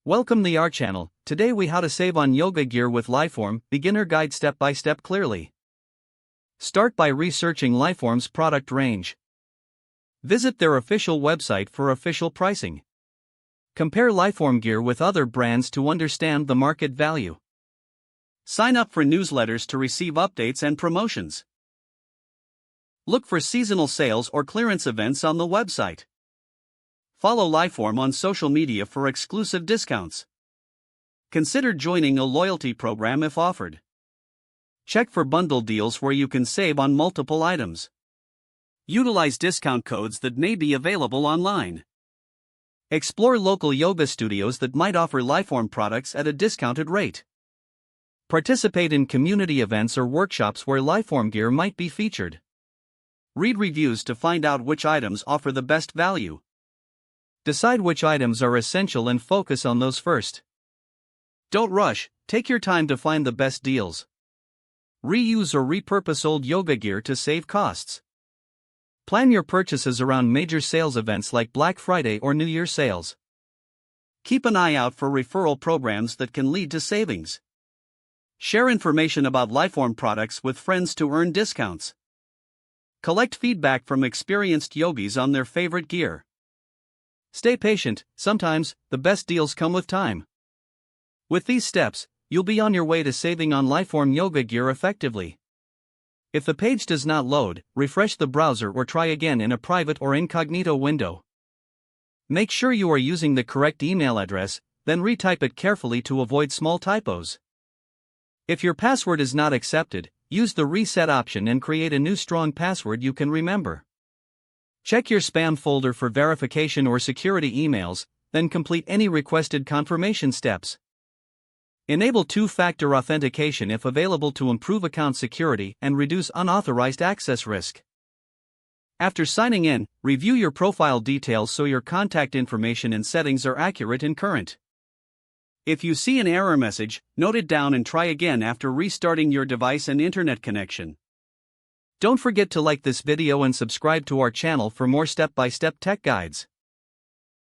Welcome to our channel. Today we how to save on yoga gear with Liforme, beginner guide step by step clearly. Start by researching Liforme's product range. Visit their official website for official pricing. Compare Liforme gear with other brands to understand the market value. Sign up for newsletters to receive updates and promotions. Look for seasonal sales or clearance events on the website. Follow Liforme on social media for exclusive discounts. Consider joining a loyalty program if offered. Check for bundle deals where you can save on multiple items. Utilize discount codes that may be available online. Explore local yoga studios that might offer Liforme products at a discounted rate. Participate in community events or workshops where Liforme gear might be featured. Read reviews to find out which items offer the best value. Decide which items are essential and focus on those first. Don't rush, take your time to find the best deals. Reuse or repurpose old yoga gear to save costs. Plan your purchases around major sales events like Black Friday or New Year sales. Keep an eye out for referral programs that can lead to savings. Share information about Liforme products with friends to earn discounts. Collect feedback from experienced yogis on their favorite gear. Stay patient, sometimes, the best deals come with time. With these steps, you'll be on your way to saving on Liforme yoga gear effectively. If the page does not load, refresh the browser or try again in a private or incognito window. Make sure you are using the correct email address, then retype it carefully to avoid small typos. If your password is not accepted, use the reset option and create a new strong password you can remember. Check your spam folder for verification or security emails, then complete any requested confirmation steps. Enable two-factor authentication if available to improve account security and reduce unauthorized access risk. After signing in, review your profile details so your contact information and settings are accurate and current. If you see an error message, note it down and try again after restarting your device and internet connection. Don't forget to like this video and subscribe to our channel for more step-by-step tech guides.